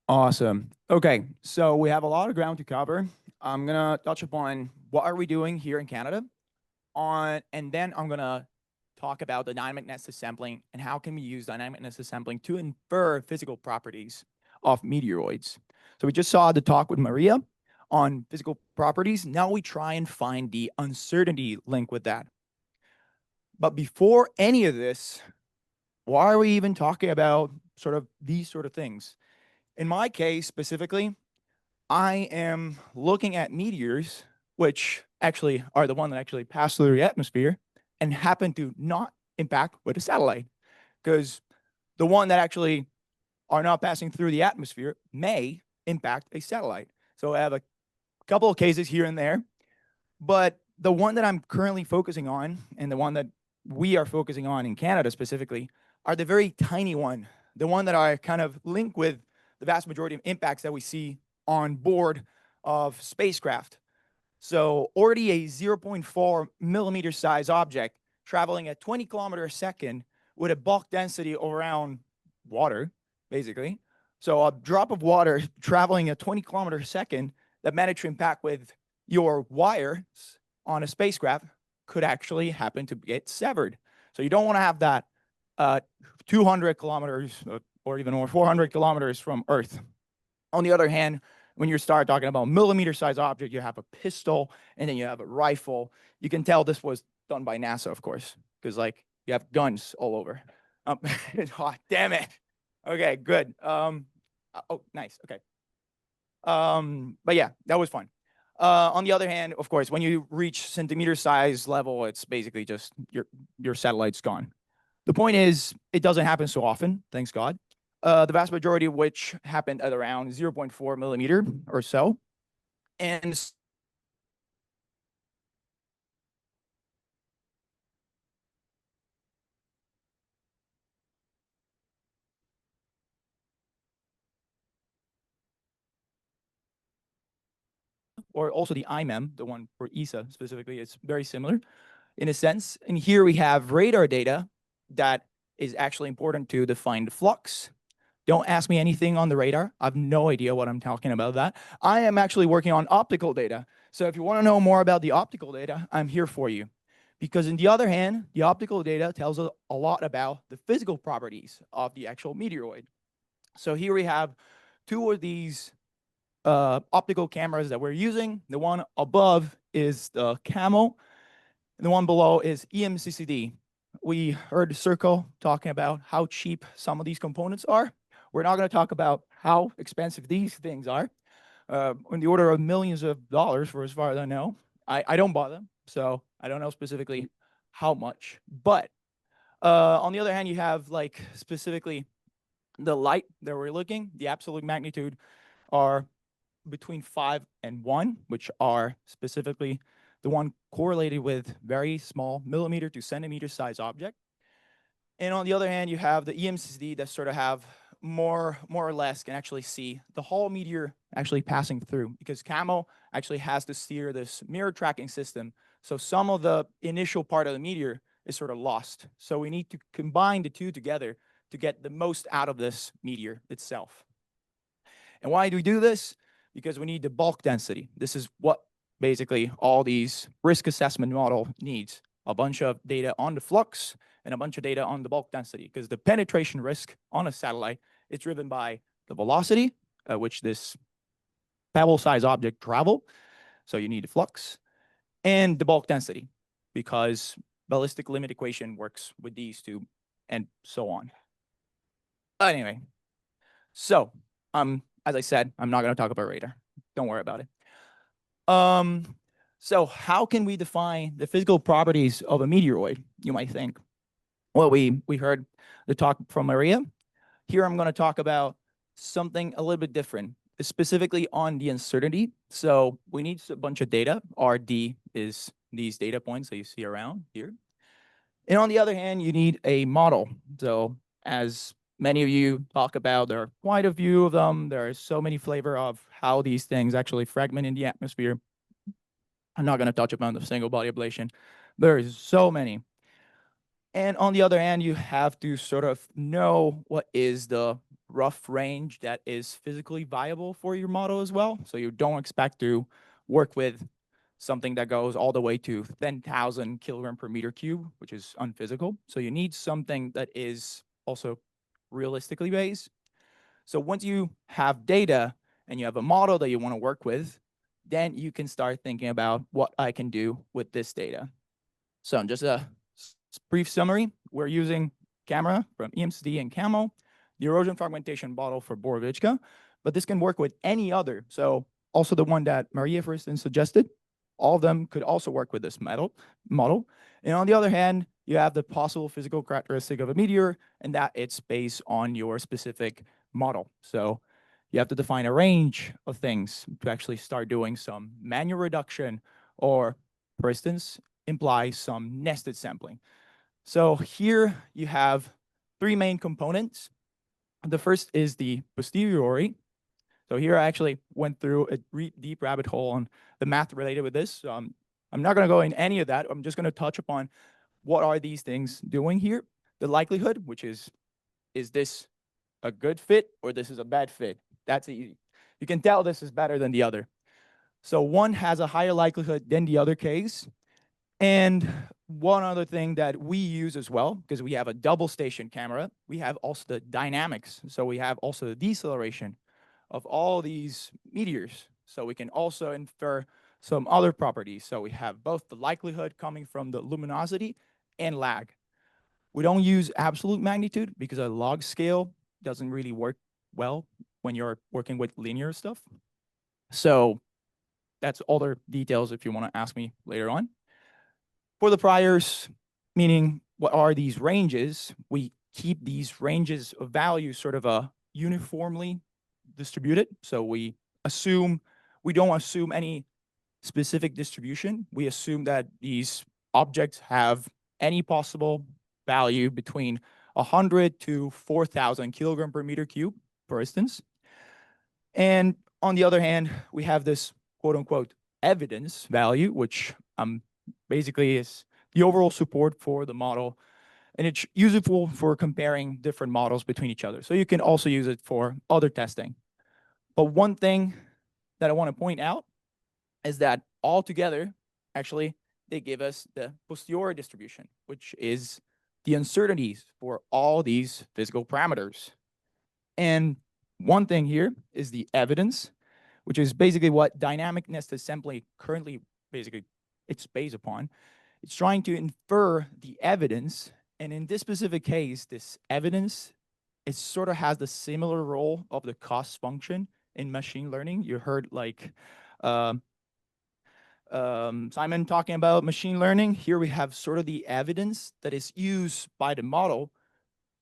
Awesome. Okay, so we have a lot of ground to cover. I'm gonna touch upon what are we doing here in Canada and then I'm gonna talk about the dynamic necessampling and how can we use dynamic necessampling to infer physical properties of meteoroids. So we just saw the talk with Maria on physical properties. Now we try and find the uncertainty link with that. But before any of this, why are we even talking about sort of these sort of things? In my case specifically, I am looking at meteors, which actually are the one that actually pass through the atmosphere and happen to not impact with a satellite. Because the one that actually are not passing through the atmosphere may impact a satellite. So I have a couple of cases here and there, but the one that I'm currently focusing on and the one that we are focusing on in Canada specifically are the very tiny one, the one that I kind of link with the vast majority of impacts that we see on board of spacecraft. So already a 0.4 millimeter size object traveling at 20 kilometers a second with a bulk density around water, basically. So a drop of water traveling at 20 kilometers a second that managed to impact with your wires on a spacecraft could actually happen to get severed. So you don't want to have that 200 kilometers or even more 400 kilometers from Earth. On the other hand, when you start talking about millimeter-sized object, you have a pistol and then you have a rifle. You can tell this was done by NASA, of course, because like you have guns all over. Oh, damn it. Okay, good. Oh, nice. Okay. But yeah, that was fun. On the other hand, of course, when you reach centimeter size level, it's basically just your satellite's gone. The point is, it doesn't happen so often, thanks God. The vast majority of which happened at around 0.4 millimeter or so. And or also the IMEM, the one for ESA specifically, it's very similar in a sense. And here we have radar data that is actually important to define the flux. Don't ask me anything on the radar. I have no idea what I'm talking about that. I am actually working on optical data. So if you want to know more about the optical data, I'm here for you. Because on the other hand, the optical data tells us a lot about the physical properties of the actual meteoroid. So here we have two of these optical cameras that we're using. The one above is the CAMO, and the one below is EMCCD. We heard Circle talking about how cheap some of these components are. We're not going to talk about how expensive these things are, in the order of millions of dollars for as far as I know. I don't buy them, so I don't know specifically how much. But on the other hand, you have like specifically the light that we're looking, the absolute magnitude are between 5 and 1, which are specifically the one correlated with very small millimeter to centimeter size object. And on the other hand, you have the EMCCD that sort of have more or less can actually see the whole meteor actually passing through, because CAMO actually has to steer this mirror tracking system. So some of the initial part of the meteor is sort of lost. So we need to combine the two together to get the most out of this meteor itself. And why do we do this? Because we need the bulk density. This is what basically all these risk assessment model needs. A bunch of data on the flux and a bunch of data on the bulk density, because the penetration risk on a satellite is driven by the velocity at which this pebble-sized object travel. So you need the flux and the bulk density, because ballistic limit equation works with these two and so on. Anyway, so as I said, I'm not going to talk about radar. Don't worry about it. So how can we define the physical properties of a meteoroid, you might think? Well, we heard the talk from Maria. Here I'm going to talk about something a little bit different, specifically on the uncertainty. So we need a bunch of data. RD is these data points that you see around here. And on the other hand, you need a model. So as many of you talk about, there are quite a few of them. There are so many flavor of how these things actually fragment in the atmosphere. I'm not going to touch upon the single body ablation. There is so many. And on the other hand, you have to sort of know what is the rough range that is physically viable for your model as well. So you don't expect to work with something that goes all the way to 10,000 kilogram per meter cube, which is unphysical. So you need something that is also realistically based. So once you have data and you have a model that you want to work with, then you can start thinking about what I can do with this data. So just a brief summary, we're using camera from EMCCD and CAMO, the erosion fragmentation model for Borovicka, but this can work with any other. So also the one that Maria, for instance, suggested, all of them could also work with this model. And on the other hand, you have the possible physical characteristic of a meteor, and that it's based on your specific model. So you have to define a range of things to actually start doing some manual reduction, or for instance, imply some nested sampling. So here you have three main components. The first is the posteriori. So here I actually went through a deep rabbit hole on the math related with this. So I'm not going to go in any of that. I'm just going to touch upon what are these things doing here. The likelihood, which is this a good fit or this is a bad fit? That's easy. You can tell this is better than the other. So one has a higher likelihood than the other case. And one other thing that we use as well, because we have a double station camera, we have also the dynamics. So we have also the deceleration of all these meteors. So we can also infer some other properties. So we have both the likelihood coming from the luminosity and lag. We don't use absolute magnitude because a log scale doesn't really work well when you're working with linear stuff. So that's other details if you want to ask me later on. For the priors, meaning what are these ranges, we keep these ranges of values sort of uniformly distributed. So we don't assume any specific distribution. We assume that these objects have any possible value between 100 to 4,000 kilogram per meter cube, for instance. And on the other hand, we have this quote unquote evidence value, which basically is the overall support for the model. And it's useful for comparing different models between each other. So you can also use it for other testing. But one thing that I want to point out is that altogether, actually, they give us the posterior distribution, which is the uncertainties for all these physical parameters. And one thing here is the evidence, which is basically what dynamic nested sampling currently basically it's based upon. It's trying to infer the evidence. And in this specific case, this evidence, it sort of has the similar role of the cost function in machine learning. You heard like Simon talking about machine learning. Here we have sort of the evidence that is used by the model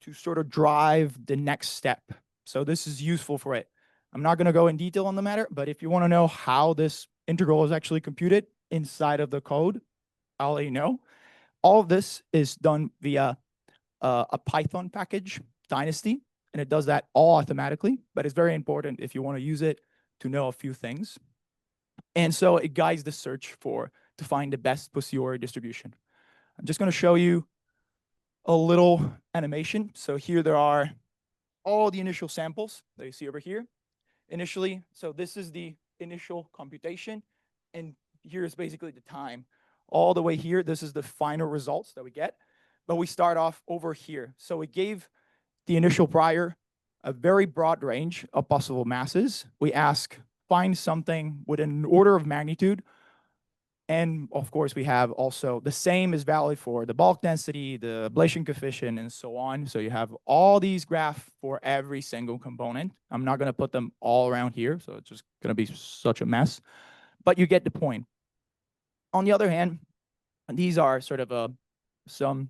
to sort of drive the next step. So this is useful for it. I'm not going to go in detail on the matter, but if you want to know how this integral is actually computed inside of the code, I'll let you know. All of this is done via a Python package, Dynasty, and it does that all automatically, but it's very important if you want to use it to know a few things. And so it guides the search to find the best posterior distribution. I'm just going to show you a little animation. So here there are all the initial samples that you see over here. Initially, so this is the initial computation, and here's basically the time. All the way here, this is the final results that we get, but we start off over here. So we gave the initial prior a very broad range of possible masses. We ask, find something with an order of magnitude. And of course, we have also the same is valid for the bulk density, the ablation coefficient, and so on. So you have all these graphs for every single component. I'm not going to put them all around here, so it's just going to be such a mess. But you get the point. On the other hand, these are sort of some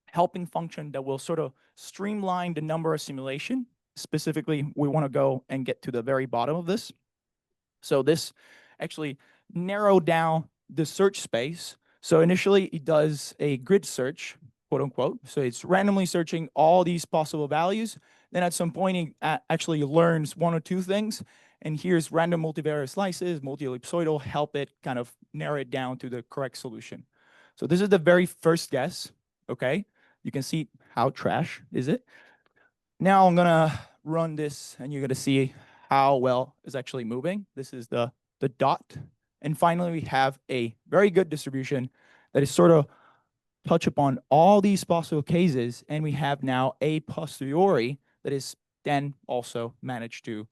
helping function that will sort of streamline the number of simulation. Specifically, we want to go and get to the very bottom of this. So this actually narrowed down the search space. So initially it does a grid search, quote unquote. So it's randomly searching all these possible values. Then at some point it actually learns one or two things. And here's random multivariate slices, multi-ellipsoidal, help it kind of narrow it down to the correct solution. So this is the very first guess, okay? You can see how trash is it. Now I'm gonna run this, and you're going to see how well it's actually moving. This is the dot. And finally, we have a very good distribution that is sort of touch upon all these possible cases, and we have now a posteriori that is then also managed to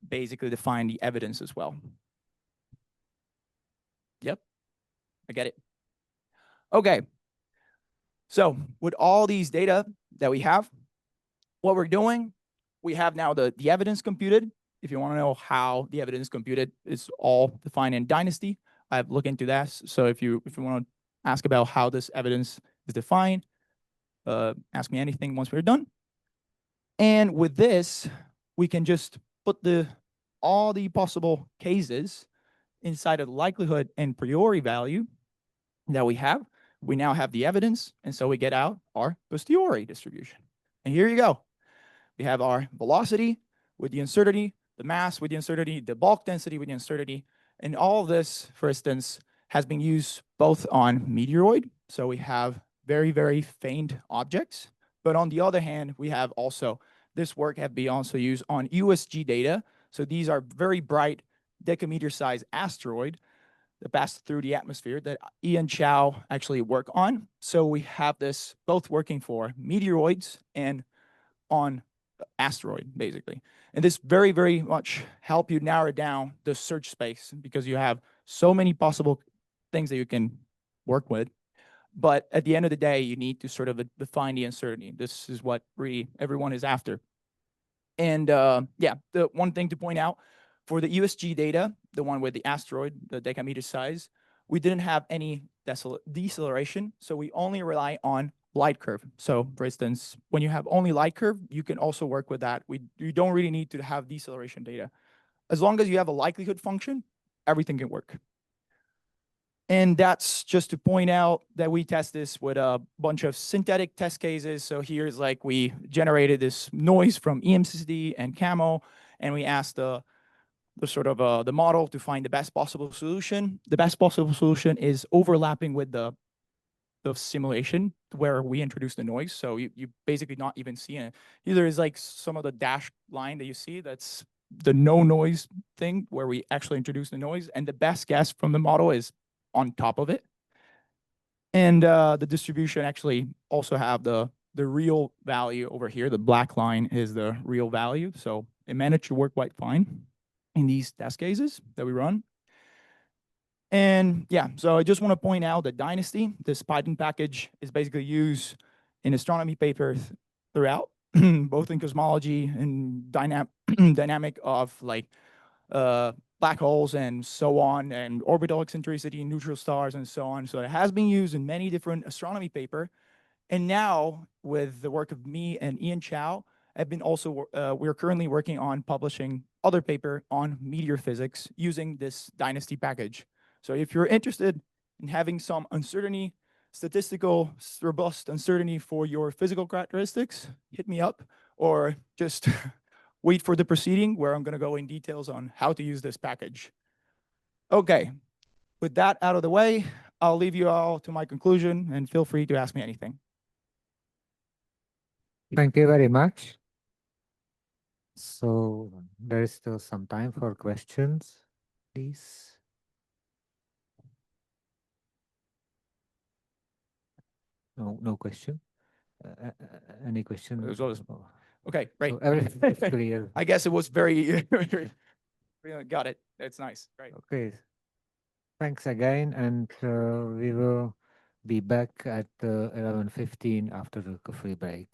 basically define the evidence as well. Yep, I get it. Okay, so with all these data that we have, what we're doing, we have now the evidence computed. If you want to know how the evidence computed, it's all defined in Dynasty. I've looked into that. So if you want to ask about how this evidence is defined, ask me anything once we're done. And with this, we can just put all the possible cases inside of the likelihood and priori value that we have. We now have the evidence, and so we get out our posteriori distribution. And here you go. We have our velocity with the uncertainty, the mass with the uncertainty, the bulk density with the uncertainty, and all of this, for instance, has been used both on meteoroid, so we have very, very faint objects, but on the other hand, we have also, this work have been also used on USG data, so these are very bright decameter-sized asteroid that pass through the atmosphere that Ian Chow actually work on. So we have this both working for meteoroids and on asteroid, basically. And this very, very much help you narrow down the search space because you have so many possible things that you can work with. But at the end of the day, you need to sort of define the uncertainty. This is what really everyone is after. And yeah, the one thing to point out, for the USG data, the one with the asteroid, the decameter size, we didn't have any deceleration, so we only rely on light curve. So for instance, when you have only light curve, you can also work with that. You don't really need to have deceleration data. As long as you have a likelihood function, everything can work. And that's just to point out that we test this with a bunch of synthetic test cases. So here's like we generated this noise from EMCCD and CAMO, and we asked the sort of the model to find the best possible solution. The best possible solution is overlapping with the simulation where we introduce the noise. So you basically not even see it. Either is like some of the dashed line that you see, that's the no noise thing where we actually introduce the noise. And the best guess from the model is on top of it. And the distribution actually also have the real value over here. The black line is the real value. So it managed to work quite fine in these test cases that we run. And yeah, so I just want to point out that Dynasty, this Python package, is basically used in astronomy papers throughout, both in cosmology and dynamic of like black holes and so on, and orbital eccentricity, neutral stars, and so on. So it has been used in many different astronomy papers. And now, with the work of me and Ian Chow, I've been also, we're currently working on publishing other paper on meteor physics using this Dynasty package. So if you're interested in having some uncertainty, statistical, robust uncertainty for your physical characteristics, hit me up, or just wait for the proceeding where I'm going to go in details on how to use this package. Okay, with that out of the way, I'll leave you all to my conclusion, and feel free to ask me anything. Thank you very much. So there is still some time for questions, please. No question. Any question? Okay, great. So everything's clear. I guess it was very, got it. That's nice. Right. Okay. Thanks again, and we will be back at 11:15 after the coffee break.